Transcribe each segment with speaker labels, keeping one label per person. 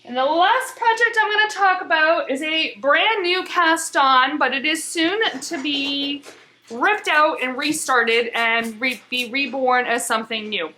Speaker 1: And the last project I'm going to talk about is a brand new cast on, but it is soon to be ripped out and restarted and be reborn as something new.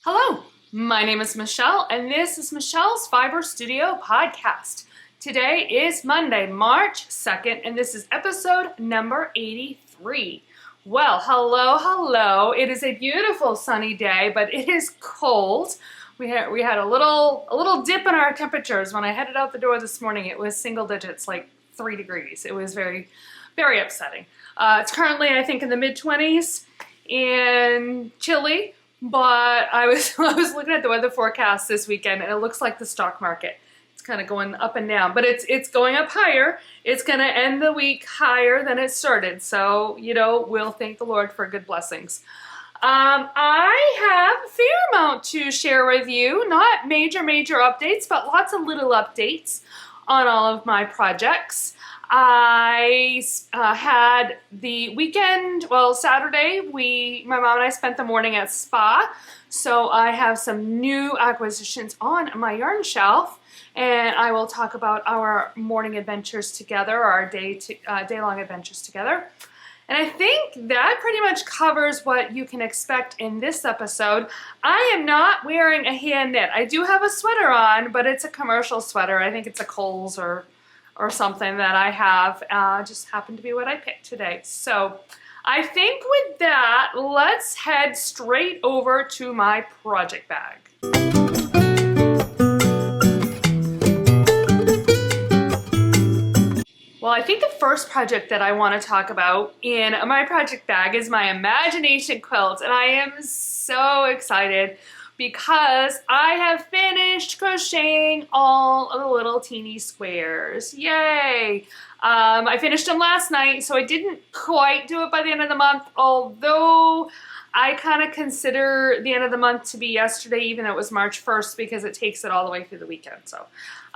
Speaker 1: Hello, my name is Michelle, and this is Michelle's Fiber Studio podcast. Today is Monday, March 2nd, and this is episode number 83. Well, hello. It is a beautiful sunny day, but it is cold. We had a little dip in our temperatures. When I headed out the door this morning, it was single digits, like 3 degrees. It was very, very upsetting. It's currently, I think, in the mid-20s and chilly, but I was looking at the weather forecast this weekend, and it looks like the stock market. Kind of going up and down, but it's going up higher. It's going to end the week higher than it started, so we'll thank the Lord for good blessings. I have a fair amount to share with you, not major updates, but lots of little updates on all of my projects. I had the weekend, well, Saturday, my mom and I spent the morning at spa, so I have some new acquisitions on my yarn shelf. And I will talk about our morning adventures together, our day-long adventures together. And I think that pretty much covers what you can expect in this episode. I am not wearing a hand knit. I do have a sweater on, but it's a commercial sweater. I think it's a Kohl's or something that I have. Just happened to be what I picked today. So I think with that, let's head straight over to my project bag. Well, I think the first project that I want to talk about in my project bag is my Imagination Quilt, and I am so excited because I have finished crocheting all of the little teeny squares. Yay! I finished them last night, so I didn't quite do it by the end of the month, although I kind of consider the end of the month to be yesterday, even though it was March 1st, because it takes it all the way through the weekend. So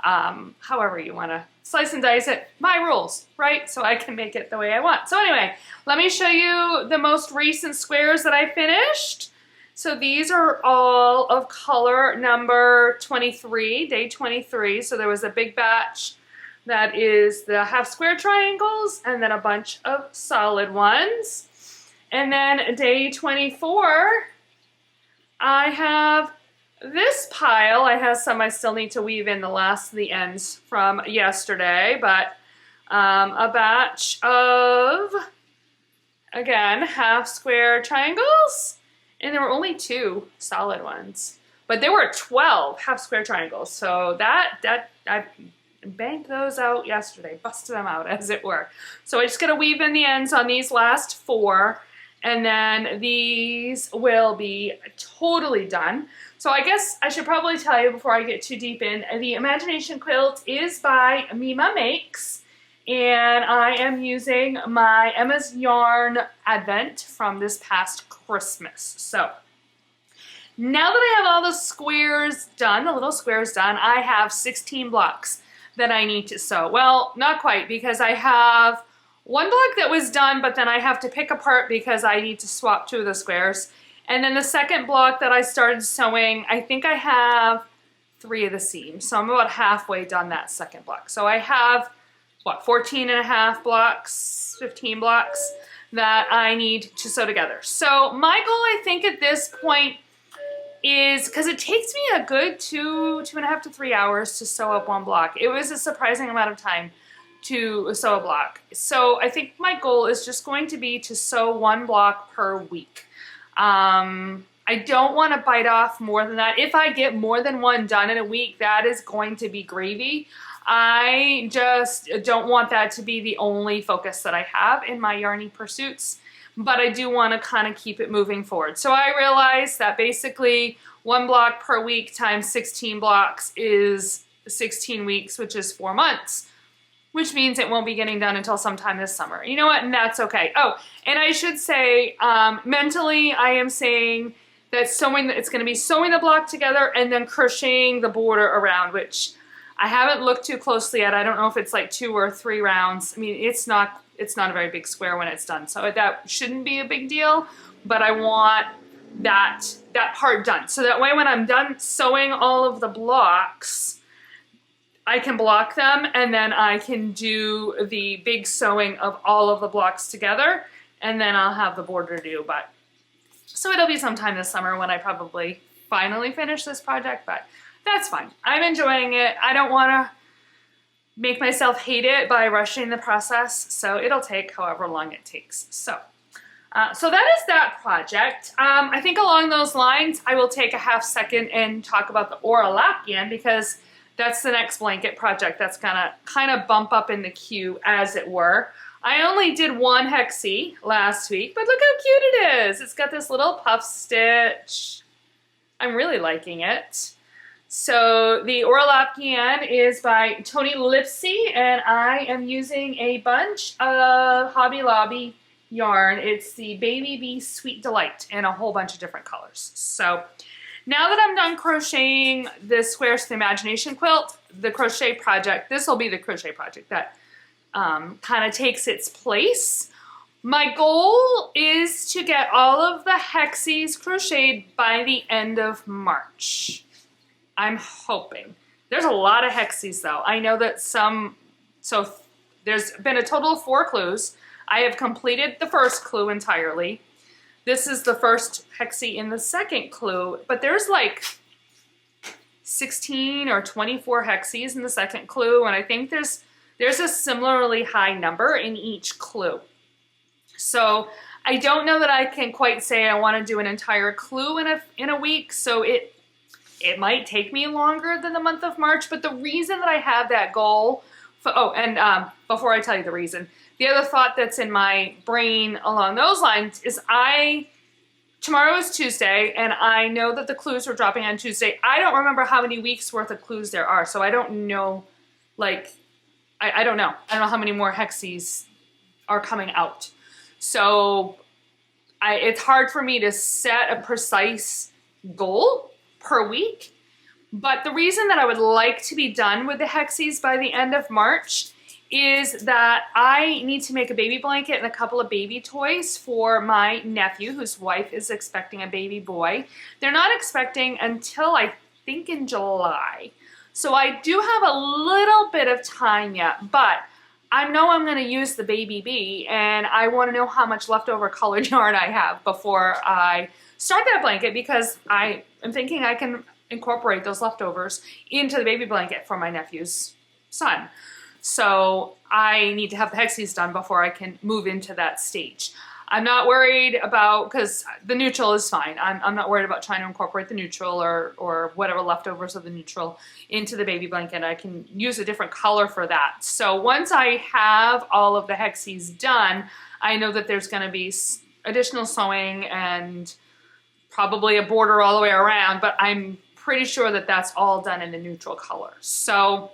Speaker 1: however you want to slice and dice it, my rules, right? So I can make it the way I want. So anyway, let me show you the most recent squares that I finished. So these are all of color number 23, day 23. So there was a big batch that is the half square triangles and then a bunch of solid ones. And then day 24, I have this pile. I have some I still need to weave in the ends from yesterday, but a batch of, again, half square triangles, and there were only 2 solid ones, but there were 12 half square triangles, so that I banked those out yesterday, busted them out as it were. So I just gotta weave in the ends on these last 4, and then these will be totally done. So I guess I should probably tell you before I get too deep in, the Imagination Quilt is by Meema Makes, and I am using my Emma's Yarn Advent from this past Christmas. So now that I have all the squares done, the little squares done, I have 16 blocks that I need to sew. Well, not quite, because I have 1 block that was done, but then I have to pick apart because I need to swap 2 of the squares. And then the second block that I started sewing, I think I have 3 of the seams. So I'm about halfway done that second block. So I have, 14 and a half blocks, 15 blocks that I need to sew together. So my goal, I think, at this point is, because it takes me a good 2.5 to 3 hours to sew up 1 block. It was a surprising amount of time to sew a block. So I think my goal is just going to be to sew 1 block per week. I don't want to bite off more than that. If I get more than 1 done in a week, that is going to be gravy. I just don't want that to be the only focus that I have in my yarny pursuits, but I do want to kind of keep it moving forward. So I realized that basically 1 block per week times 16 blocks is 16 weeks, which is 4 months. Which means it won't be getting done until sometime this summer. You know what? And that's okay. Oh, and I should say, mentally, I am saying that it's going to be sewing the block together and then crocheting the border around, which I haven't looked too closely at. I don't know if it's like 2 or 3 rounds. I mean, it's not it's not a very big square when it's done. So that shouldn't be a big deal, but I want that part done. So that way when I'm done sewing all of the blocks, I can block them and then I can do the big sewing of all of the blocks together, and then I'll have the border due. But so it'll be sometime this summer when I probably finally finish this project, but that's fine. I'm enjoying it. I don't want to make myself hate it by rushing the process, so it'll take however long it takes. So so that is that project. I think along those lines, I will take a half second and talk about the Lapghan, because that's the next blanket project that's gonna kind of bump up in the queue, as it were. I only did one hexie last week, but look how cute it is. It's got this little puff stitch. I'm really liking it. So the Lapghan is by Toni Lipsey, and I am using a bunch of Hobby Lobby yarn. It's the Baby Bee Sweet Delight in a whole bunch of different colors. So now that I'm done crocheting the squares to the Imagination Quilt, the crochet project, this will be the crochet project that kind of takes its place. My goal is to get all of the hexies crocheted by the end of March. I'm hoping. There's a lot of hexies though. I know that so there's been a total of 4 clues. I have completed the first clue entirely. This is the first hexie in the second clue, but there's like 16 or 24 hexies in the second clue, and I think there's a similarly high number in each clue. So I don't know that I can quite say I want to do an entire clue in a week, so it might take me longer than the month of March. But the reason that I have that goal, before I tell you the reason, the other thought that's in my brain along those lines is tomorrow is Tuesday, and I know that the clues are dropping on Tuesday. I don't remember how many weeks worth of clues there are, so I don't know, I don't know. I don't know how many more hexies are coming out. So it's hard for me to set a precise goal per week. But the reason that I would like to be done with the hexies by the end of March is that I need to make a baby blanket and a couple of baby toys for my nephew, whose wife is expecting a baby boy. They're not expecting until I think in July. So I do have a little bit of time yet, but I know I'm going to use the Baby Bee, and I want to know how much leftover colored yarn I have before I start that blanket, because I am thinking I can incorporate those leftovers into the baby blanket for my nephew's son. So I need to have the hexies done before I can move into that stage. I'm not worried about, because the neutral is fine. I'm not worried about trying to incorporate the neutral or whatever leftovers of the neutral into the baby blanket. I can use a different color for that. So once I have all of the hexies done, I know that there's going to be additional sewing and probably a border all the way around, but I'm pretty sure that that's all done in the neutral color. So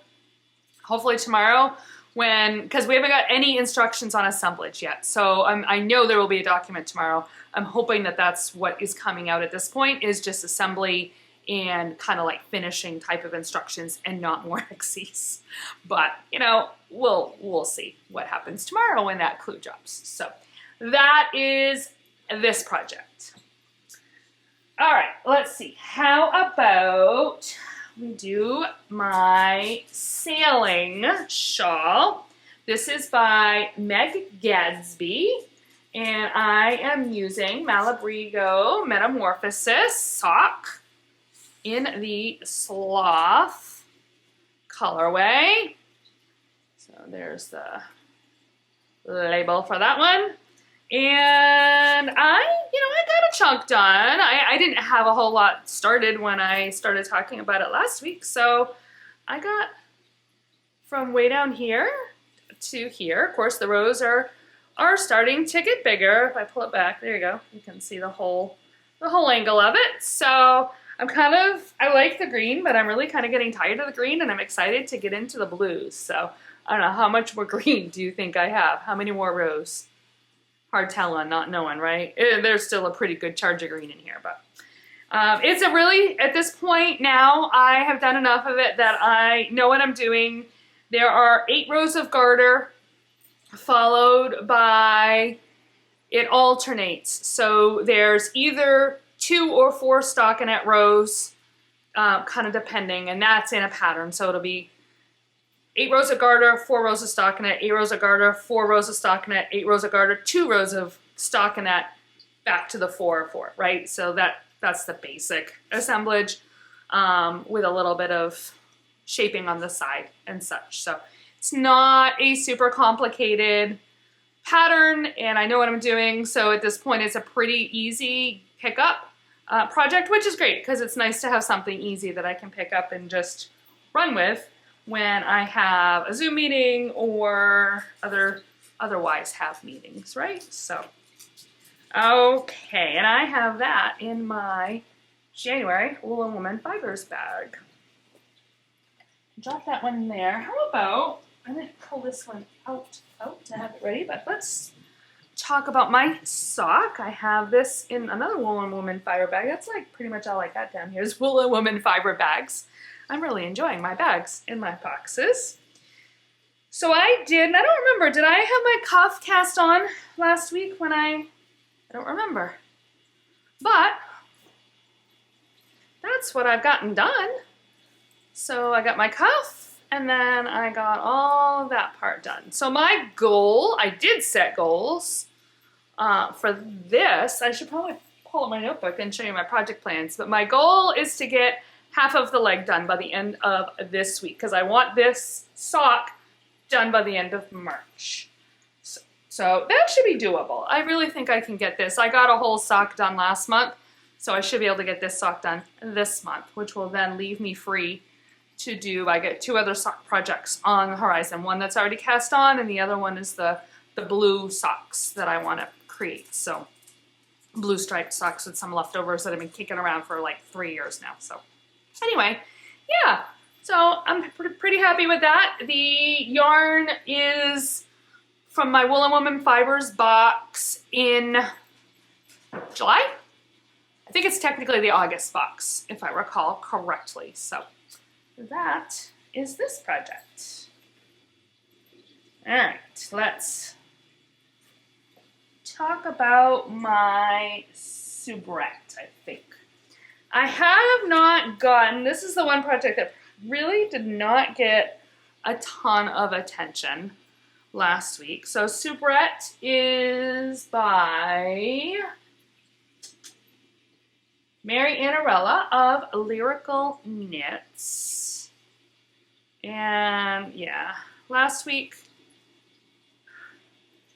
Speaker 1: hopefully tomorrow, because we haven't got any instructions on assemblage yet, so I know there will be a document tomorrow. I'm hoping that that's what is coming out at this point, is just assembly and kind of like finishing type of instructions and not more hexies. But, you know, we'll see what happens tomorrow when that clue drops. So that is this project. All right, let's see. How about we do my sailing shawl. This is by Meg Gadsbey, and I am using Malabrigo Metamorphosis sock in the sloth colorway. So there's the label for that one. And I got a chunk done. I didn't have a whole lot started when I started talking about it last week. So I got from way down here to here. Of course, the rows are starting to get bigger. If I pull it back, there you go. You can see the whole angle of it. So I like the green, but I'm really kind of getting tired of the green, and I'm excited to get into the blues. So I don't know, how much more green do you think I have? How many more rows? Hard telling, not knowing, right? There's still a pretty good charge of green in here, but it's a really, at this point now, I have done enough of it that I know what I'm doing. There are 8 rows of garter, followed by, it alternates. So there's either 2 or 4 stockinette rows, kind of depending, and that's in a pattern. So it'll be 8 rows of garter, 4 rows of stockinette, 8 rows of garter, 4 rows of stockinette, 8 rows of garter, 2 rows of stockinette, back to the 4 4, right? So that's the basic assemblage, with a little bit of shaping on the side and such. So it's not a super complicated pattern, and I know what I'm doing. So at this point, it's a pretty easy pickup project, which is great because it's nice to have something easy that I can pick up and just run with when I have a Zoom meeting or otherwise have meetings, right? So, okay, and I have that in my January Wool and Woman Fibers bag. Drop that one in there. How about, I didn't pull this one out to have it ready, but let's talk about my sock. I have this in another Wool and Woman fiber bag. That's like pretty much all I got down here is Wool and Woman fiber bags. I'm really enjoying my bags in my boxes. So I don't remember, did I have my cuff cast on last week when I don't remember. But that's what I've gotten done. So I got my cuff, and then I got all that part done. So my goal, I did set goals for this. I should probably pull up my notebook and show you my project plans. But my goal is to get half of the leg done by the end of this week, because I want this sock done by the end of March. So that should be doable. I really think I can get this. I got a whole sock done last month, so I should be able to get this sock done this month, which will then leave me free to do, I get 2 other sock projects on the horizon. One that's already cast on, and the other one is the blue socks that I want to create. So blue striped socks with some leftovers that I've been kicking around for like 3 years now. So anyway, yeah, so I'm pretty happy with that. The yarn is from my Wool and Woman Fibers box in July. I think it's technically the August box, if I recall correctly. So that is this project. All right, let's talk about my soubrette, I think. I have not gotten, this is the one project that really did not get a ton of attention last week. So soubrette is by Mary Annarella of Lyrical Knits. And yeah, last week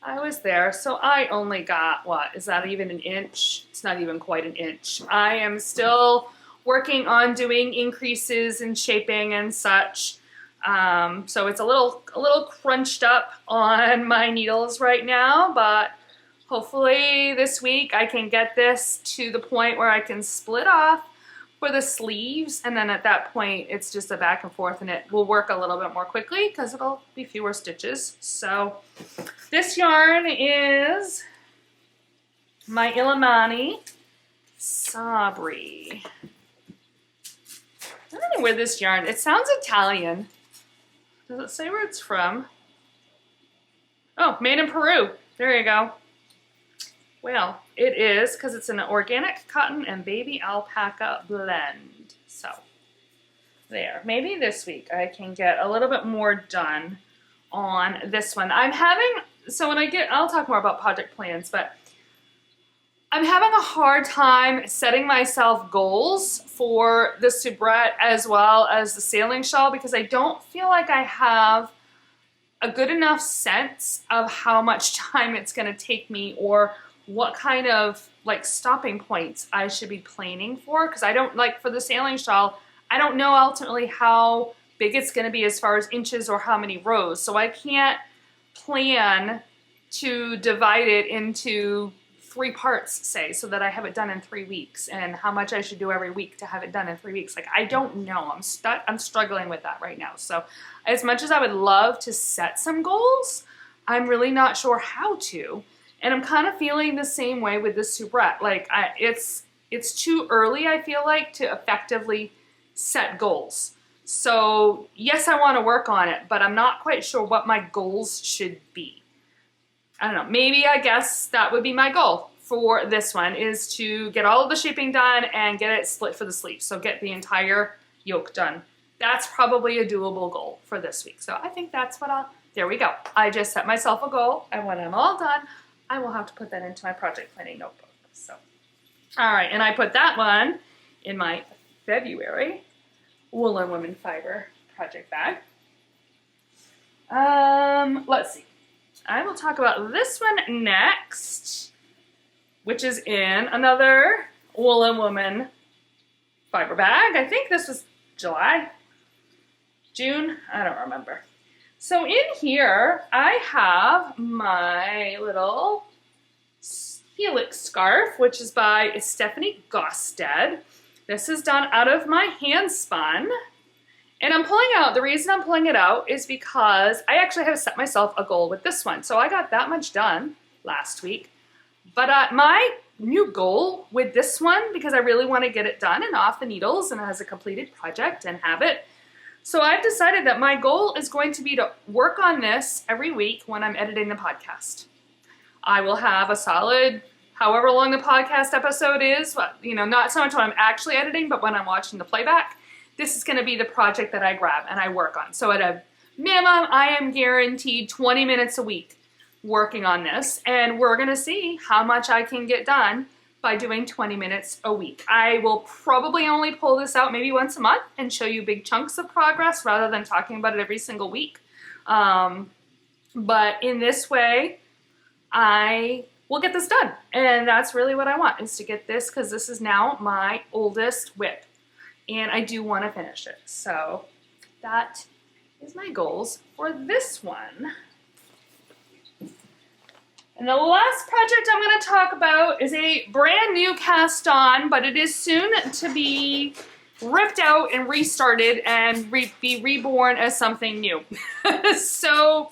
Speaker 1: I was there, so I only got, what, is that even an inch? It's not even quite an inch. I am still working on doing increases and shaping and such. So it's a little crunched up on my needles right now, but hopefully this week I can get this to the point where I can split off for the sleeves, and then at that point it's just a back and forth, and it will work a little bit more quickly because it'll be fewer stitches. So this yarn is my Illimani Sabri. I don't know where this yarn, it sounds Italian. Does it say where it's from? Oh, made in Peru. There you go. Well, it is, because it's an organic cotton and baby alpaca blend. So, there. Maybe this week I can get a little bit more done on this one. I'm having, so when I'll talk more about project plans, but I'm having a hard time setting myself goals for the soubrette as well as the sailing shawl, because I don't feel like I have a good enough sense of how much time it's going to take me, or what kind of like stopping points I should be planning for, because I don't, like for the sailing shawl, I don't know ultimately how big it's going to be as far as inches or how many rows, so I can't plan to divide it into 3 parts, say, so that I have it done in 3 weeks, and how much I should do every week to have it done in 3 weeks. Like, I don't know. I'm struggling with that right now. So as much as I would love to set some goals, I'm really not sure how to. And I'm kind of feeling the same way with this soubrette. Like, it's too early, I feel like, to effectively set goals. So yes, I want to work on it, but I'm not quite sure what my goals should be. I don't know, maybe I guess that would be my goal for this one, is to get all of the shaping done and get it split for the sleeves. So get the entire yoke done. That's probably a doable goal for this week. So I think that's what there we go. I just set myself a goal, and when I'm all done, I will have to put that into my project planning notebook. So, all right, and I put that one in my February Woolen Women Fiber project bag. Let's see. I will talk about this one next, which is in another Woolen Woman fiber bag. I think this was July, June, I don't remember. So in here, I have my little Helix Scarf, which is by Stephanie Gaustad. This is done out of my hand spun. And I'm pulling out, the reason I'm pulling it out is because I actually have set myself a goal with this one. So I got that much done last week. But my new goal with this one, because I really want to get it done and off the needles and as a completed project and have it. So I've decided that my goal is going to be to work on this every week when I'm editing the podcast. I will have a solid, however long the podcast episode is, not so much when I'm actually editing, but when I'm watching the playback. This is going to be the project that I grab and I work on. So at a minimum, I am guaranteed 20 minutes a week working on this, and we're going to see how much I can get done by doing 20 minutes a week. I will probably only pull this out maybe once a month and show you big chunks of progress rather than talking about it every single week. But in this way, I will get this done. And that's really what I want, is to get this, because this is now my oldest WIP. And I do want to finish it. So that is my goals for this one. And the last project I'm going to talk about is a brand new cast on, but it is soon to be ripped out and restarted and be reborn as something new. So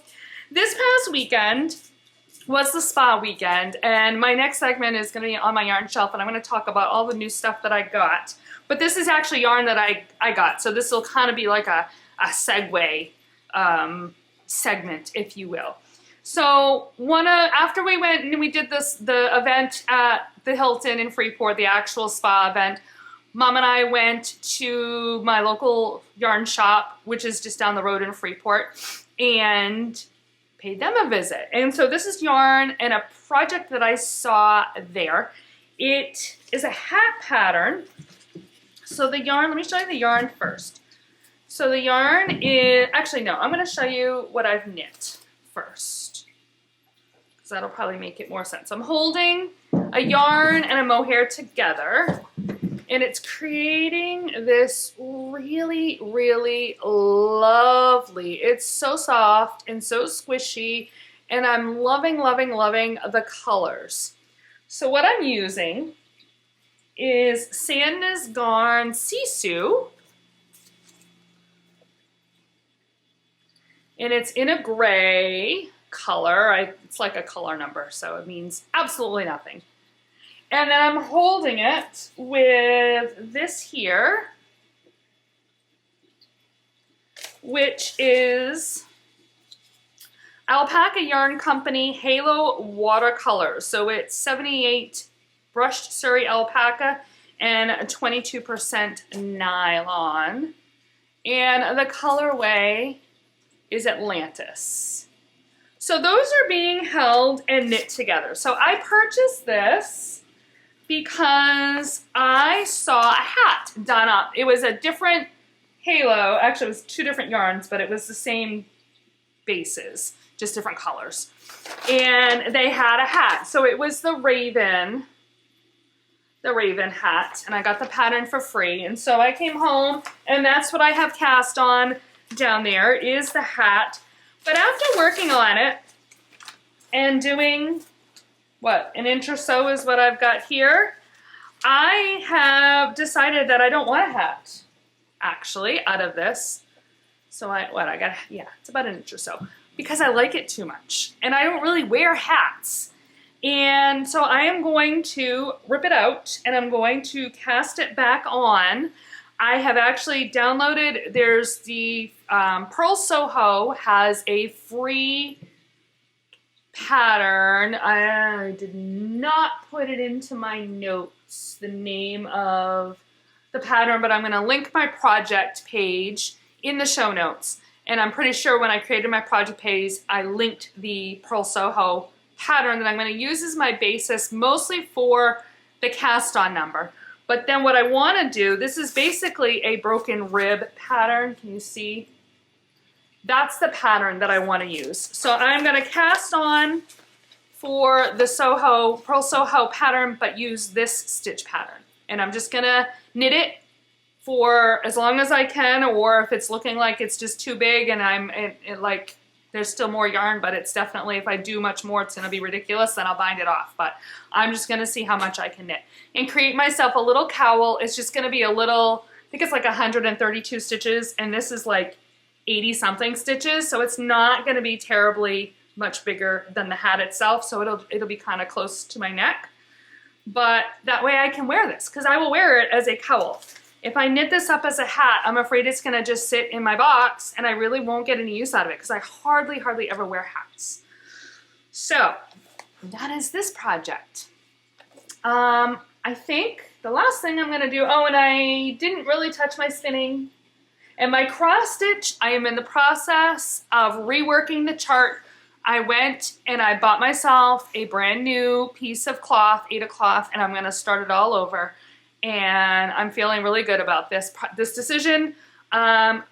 Speaker 1: this past weekend was the spa weekend, and my next segment is going to be on my yarn shelf, and I'm going to talk about all the new stuff that I got. But this is actually yarn that I got, so this will kind of be like a segue segment, if you will. So after we went and we did the event at the Hilton in Freeport, the actual spa event, Mom and I went to my local yarn shop, which is just down the road in Freeport, and paid them a visit. And so this is yarn and a project that I saw there. It is a hat pattern. So the yarn, let me show you the yarn first. So the yarn is, actually no, I'm going to show you what I've knit first, because that'll probably make it more sense. I'm holding a yarn and a mohair together, and it's creating this really, really lovely, it's so soft and so squishy, and I'm loving, loving, loving the colors. So what I'm using is Sandnes Garn Sisu, and it's in a gray color. It's like a color number, so it means absolutely nothing. And then I'm holding it with this here, which is Alpaca Yarn Company Halo Watercolor. So it's 78 brushed Surrey alpaca and 22% nylon. And the colorway is Atlantis. So those are being held and knit together. So I purchased this because I saw a hat done up. It was a different halo. Actually, it was two different yarns, but it was the same bases, just different colors. And they had a hat. So it was the Raven hat, and I got the pattern for free. And so I came home, and that's what I have cast on down there, is the hat. But after working on it and doing, an inch or so is what I've got here, I have decided that I don't want a hat, actually, out of this. So it's about an inch or so, because I like it too much. And I don't really wear hats. And so I am going to rip it out, and I'm going to cast it back on. I have actually downloaded, there's the Pearl Soho has a free pattern. I did not put it into my notes, the name of the pattern, but I'm going to link my project page in the show notes. And I'm pretty sure when I created my project page, I linked the Purl Soho pattern that I'm going to use as my basis, mostly for the cast on number. But then what I want to do, this is basically a broken rib pattern. Can you see? That's the pattern that I want to use. So I'm going to cast on for the Soho, Purl Soho pattern, but use this stitch pattern. And I'm just going to knit it for as long as I can, or if it's looking like it's just too big and like there's still more yarn, but it's definitely, if I do much more, it's going to be ridiculous, then I'll bind it off. But I'm just going to see how much I can knit and create myself a little cowl. It's just going to be a little, I think it's like 132 stitches, and this is like 80 something stitches, so it's not going to be terribly much bigger than the hat itself, so it'll be kind of close to my neck. But that way I can wear this, because I will wear it as a cowl. If I knit this up as a hat, I'm afraid it's going to just sit in my box and I really won't get any use out of it, because I hardly ever wear hats. So that is this project. I think the last thing I'm going to do, oh, and I didn't really touch my spinning. And my cross stitch, I am in the process of reworking the chart. I went and I bought myself a brand new piece of cloth, Ada cloth, and I'm going to start it all over. And I'm feeling really good about this decision. I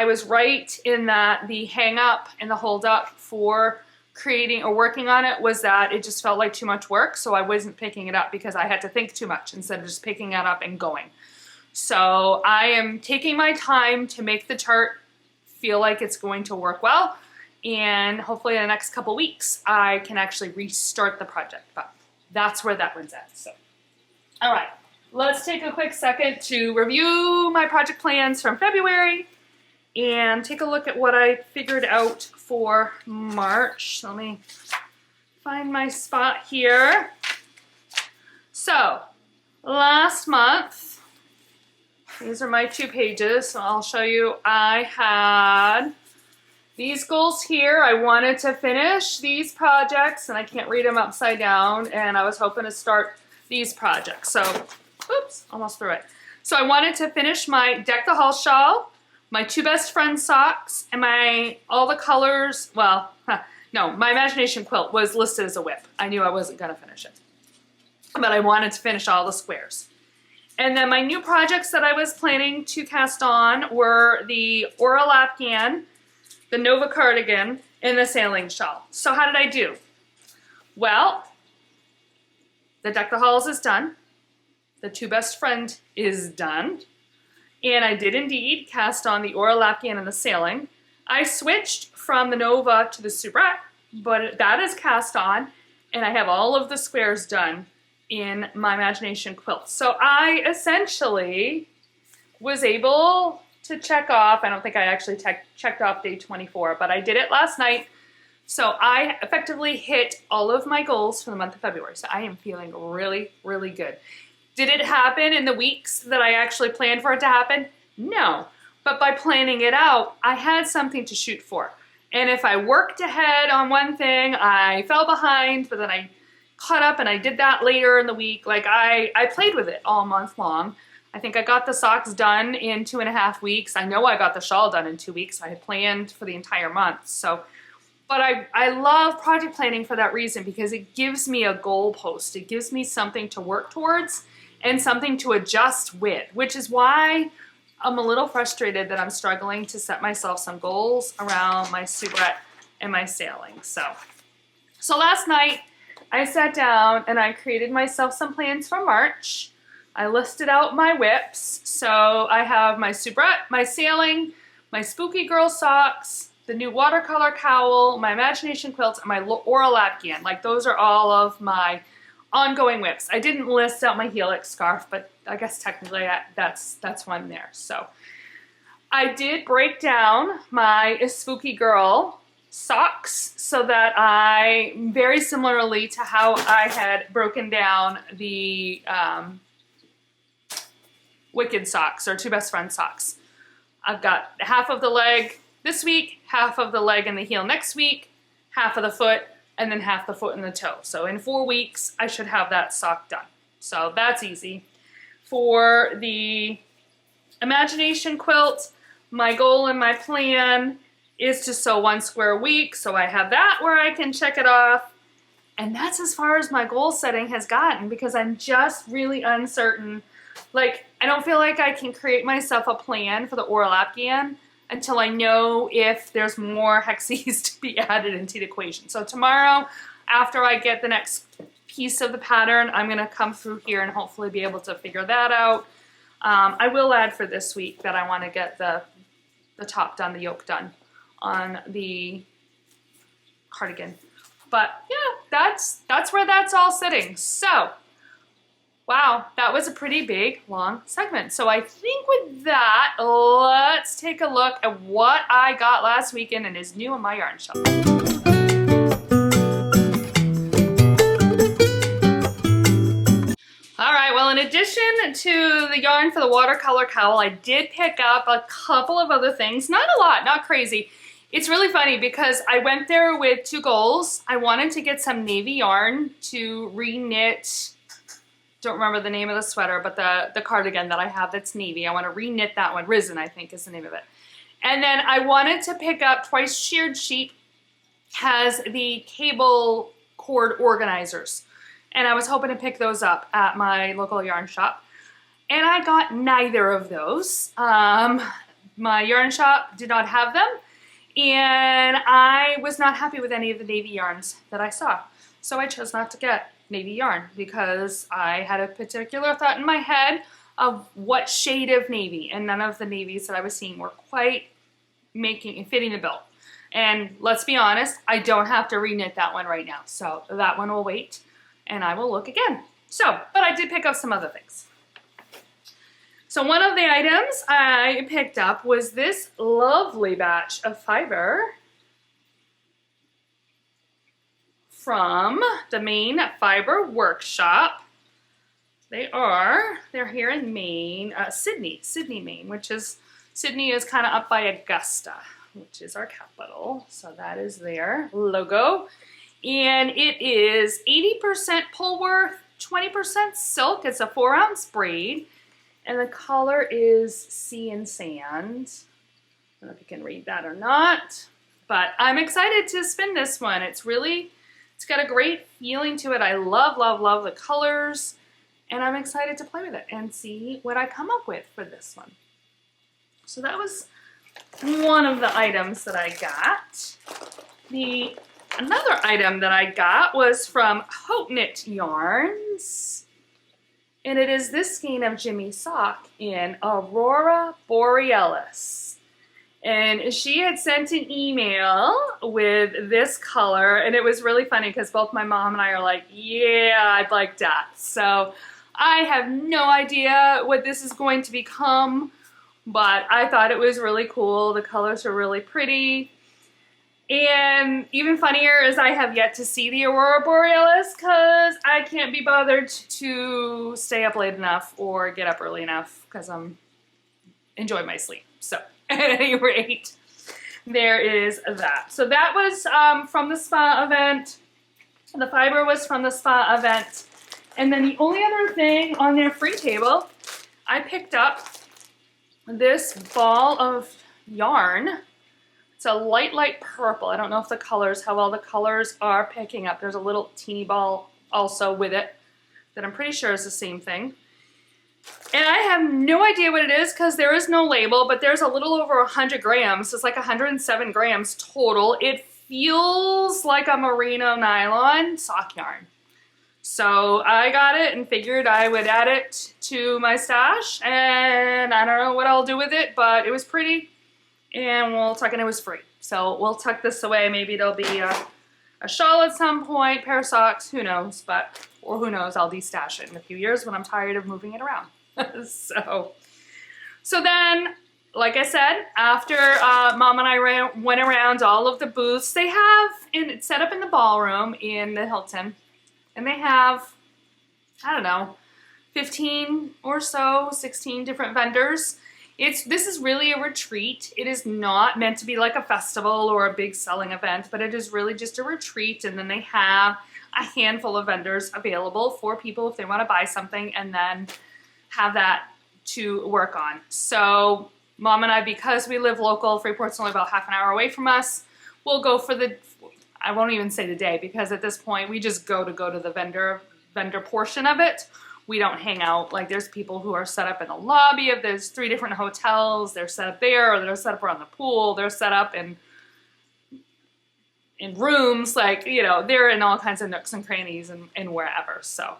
Speaker 1: was right in that the hang up and the hold up for creating or working on it was that it just felt like too much work, so I wasn't picking it up because I had to think too much instead of just picking it up and going. So I am taking my time to make the chart feel like it's going to work well, and hopefully in the next couple weeks I can actually restart the project, but that's where that one's at. So, all right, let's take a quick second to review my project plans from February and take a look at what I figured out for March. So let me find my spot here. So last month, these are my 2 pages, so I'll show you. I had these goals here. I wanted to finish these projects, and I can't read them upside down, and I was hoping to start these projects. So, oops, almost threw it. So I wanted to finish my Deck the Hall shawl, my 2 best friend socks, and all the colors, well, no, my Imagination Quilt was listed as a WIP. I knew I wasn't gonna finish it, but I wanted to finish all the squares. And then my new projects that I was planning to cast on were the Lapghan, the Nova cardigan, and the sailing shawl. So how did I do? Well, the Deck the Halls is done. The 2 best friend is done. And I did indeed cast on the Lapghan and the sailing. I switched from the Nova to the Soubrette, but that is cast on, and I have all of the squares done in my Imagination Quilt. So I essentially was able to check off, I don't think I actually checked off day 24, but I did it last night. So I effectively hit all of my goals for the month of February. So I am feeling really, really good. Did it happen in the weeks that I actually planned for it to happen? No. But by planning it out, I had something to shoot for. And if I worked ahead on one thing, I fell behind, but then I caught up and I did that later in the week. Like I played with it all month long. I think I got the socks done in 2.5 weeks. I know I got the shawl done in 2 weeks. I had planned for the entire month. So, but I love project planning for that reason, because it gives me a goalpost. It gives me something to work towards and something to adjust with, which is why I'm a little frustrated that I'm struggling to set myself some goals around my Soubrette and my sailing. So last night I sat down and I created myself some plans for March. I listed out my whips. So I have my Soubrette, my sailing, my Spooky Girl socks, the new Watercolor Cowl, my Imagination Quilt, and my Lapghan. Like, those are all of my ongoing whips. I didn't list out my Helix Scarf, but I guess technically that's one there. So I did break down my Spooky Girl socks so that I, very similarly to how I had broken down the Wicked socks, or 2 best friend socks. I've got half of the leg this week, half of the leg and the heel next week, half of the foot and then half the foot and the toe. So in 4 weeks, I should have that sock done. So that's easy. For the Imagination Quilt, my goal and my plan is to sew 1 square a week. So I have that where I can check it off. And that's as far as my goal setting has gotten, because I'm just really uncertain. Like, I don't feel like I can create myself a plan for the Lapghan until I know if there's more hexes to be added into the equation. So tomorrow, after I get the next piece of the pattern, I'm gonna come through here and hopefully be able to figure that out. I will add for this week that I wanna get the top done, the yoke done on the cardigan. But yeah, that's where that's all sitting. So, wow, that was a pretty big, long segment. So I think with that, let's take a look at what I got last weekend and is new in my yarn shop. All right, well, in addition to the yarn for the Watercolor Cowl, I did pick up a couple of other things. Not a lot, not crazy. It's really funny because I went there with 2 goals. I wanted to get some navy yarn to re-knit, don't remember the name of the sweater, but the cardigan that I have that's navy. I want to re-knit that one. Risen, I think, is the name of it. And then I wanted to pick up Twice Sheared Sheep has the cable cord organizers. And I was hoping to pick those up at my local yarn shop. And I got neither of those. My yarn shop did not have them. And I was not happy with any of the navy yarns that I saw. So I chose not to get navy yarn because I had a particular thought in my head of what shade of navy, and none of the navies that I was seeing were quite fitting the bill. And let's be honest, I don't have to re-knit that one right now. So that one will wait and I will look again. So, but I did pick up some other things. So one of the items I picked up was this lovely batch of fiber from the Maine Fiber Workshop. They're here in Maine, Sydney, Maine, which is, Sydney is kind of up by Augusta, which is our capital. So that is their logo. And it is 80% Pullworth, 20% silk. It's a 4-ounce braid. And the color is Sea and Sand. I don't know if you can read that or not, but I'm excited to spin this one. It's got a great feeling to it. I love, love, love the colors, and I'm excited to play with it and see what I come up with for this one. So that was one of the items that I got. Another item that I got was from Hope Knit Yarns. And it is this skein of Jimmy Sock in Aurora Borealis. And she had sent an email with this color, and it was really funny because both my mom and I are like, yeah, I'd like that. So I have no idea what this is going to become, but I thought it was really cool. The colors are really pretty. And even funnier is I have yet to see the Aurora Borealis because I can't be bothered to stay up late enough or get up early enough because I'm enjoying my sleep. So at any rate, there is that. So that was from the spa event. The fiber was from the spa event. And then the only other thing on their free table, I picked up this ball of yarn. It's a light purple. I don't know if how well the colors are picking up. There's a little teeny ball also with it that I'm pretty sure is the same thing. And I have no idea what it is because there is no label, but there's a little over 100 grams. It's like 107 grams total. It feels like a merino nylon sock yarn. So I got it and figured I would add it to my stash, and I don't know what I'll do with it, but it was pretty. And we'll tuck, and it was free. So we'll tuck this away. Maybe it'll be a shawl at some point, pair of socks, who knows, or who knows, I'll de-stash it in a few years when I'm tired of moving it around. So then, like I said, after Mom and I went around all of the booths they have, and it's set up in the ballroom in the Hilton, and they have, I don't know, 15 or so, 16 different vendors. This is really a retreat. It is not meant to be like a festival or a big selling event, but it is really just a retreat. And then they have a handful of vendors available for people if they want to buy something and then have that to work on. So Mom and I, because we live local, Freeport's only about half an hour away from us, we'll go for I won't even say the day, because at this point we just go to the vendor portion of it. We don't hang out. Like, there's people who are set up in the lobby of, there's 3 different hotels. They're set up there, or they're set up around the pool. They're set up in rooms, like, you know, they're in all kinds of nooks and crannies and wherever. So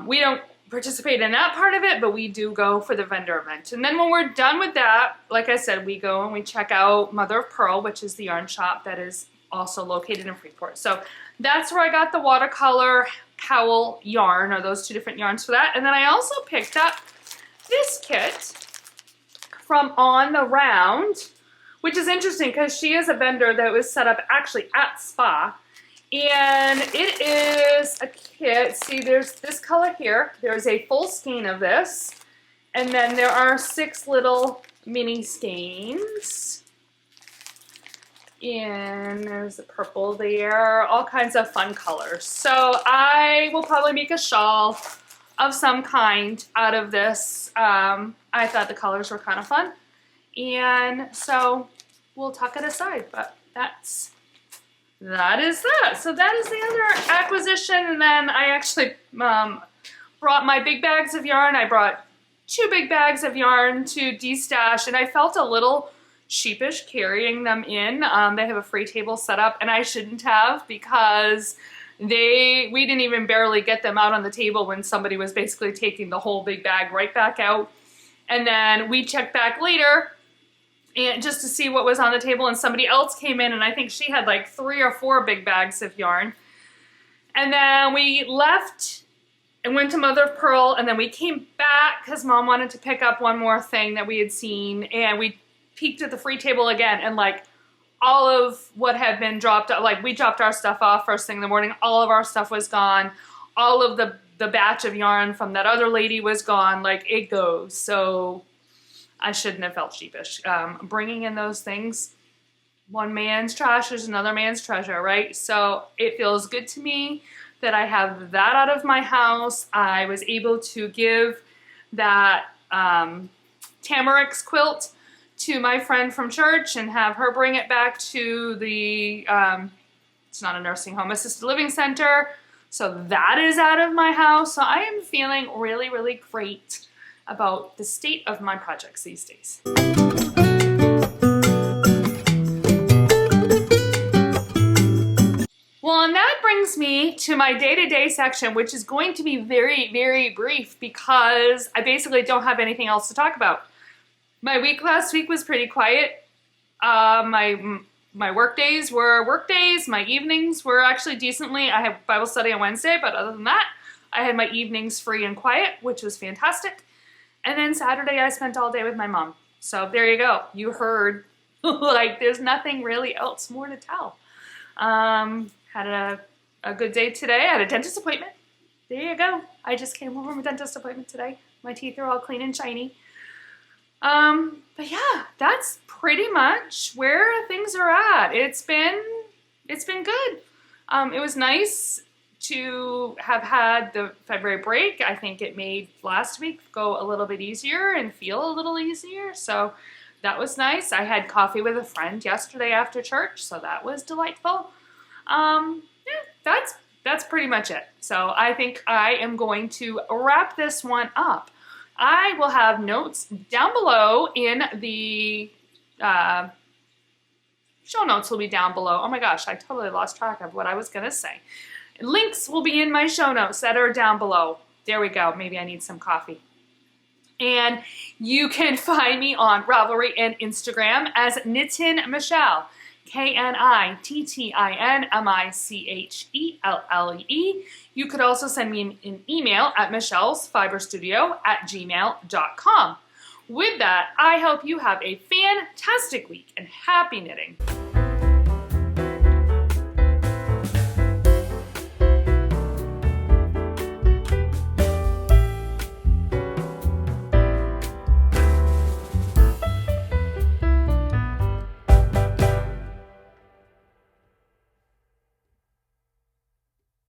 Speaker 1: we don't participate in that part of it, but we do go for the vendor event. And then when we're done with that, like I said, we go and we check out Mother of Pearl, which is the yarn shop that is also located in Freeport. So that's where I got the Watercolor Cowl yarn, or those 2 different yarns for that. And then I also picked up this kit from On the Round, which is interesting because she is a vendor that was set up actually at Spa. And it is a kit. See, there's this color here. There's a full skein of this. And then there are 6 little mini skeins. And there's a purple there, all kinds of fun colors. So I will probably make a shawl of some kind out of this. I thought the colors were kind of fun. And so we'll tuck it aside, but that is that. So that is the other acquisition. And then I actually brought my big bags of yarn. I brought 2 big bags of yarn to destash, and I felt a little sheepish carrying them in. They have a free table set up, and I shouldn't have, because we didn't even barely get them out on the table when somebody was basically taking the whole big bag right back out. And then we checked back later and just to see what was on the table, and somebody else came in, and I think she had like 3 or 4 big bags of yarn. And then we left and went to Mother of Pearl, and then we came back because Mom wanted to pick up one more thing that we had seen, and we peeked at the free table again, and like all of what had been dropped, like we dropped our stuff off first thing in the morning, all of our stuff was gone. All of the batch of yarn from that other lady was gone. Like, it goes. So I shouldn't have felt sheepish. Bringing in those things, one man's trash is another man's treasure, right? So it feels good to me that I have that out of my house. I was able to give that Tamarix quilt to my friend from church and have her bring it back to the, it's not a nursing home, assisted living center. So that is out of my house. So I am feeling really, really great about the state of my projects these days. Well, and that brings me to my day-to-day section, which is going to be very, very brief because I basically don't have anything else to talk about. My week last week was pretty quiet. My work days were work days. My evenings were actually decently. I have Bible study on Wednesday, but other than that, I had my evenings free and quiet, which was fantastic. And then Saturday, I spent all day with my mom. So there you go. You heard, like, there's nothing really else more to tell. Had a good day today. I had a dentist appointment. There you go. I just came home from a dentist appointment today. My teeth are all clean and shiny. But yeah, that's pretty much where things are at. It's been good. It was nice to have had the February break. I think it made last week go a little bit easier and feel a little easier. So that was nice. I had coffee with a friend yesterday after church, so that was delightful. Yeah, that's pretty much it. So I think I am going to wrap this one up. I will have notes down below in the show notes will be down below. Oh my gosh, I totally lost track of what I was going to say. Links will be in my show notes that are down below. There we go. Maybe I need some coffee. And you can find me on Ravelry and Instagram as Knittin Michelle. KNITTINMICHELLE. You could also send me an email at michellesfiberstudio@gmail.com. With that, I hope you have a fantastic week and happy knitting.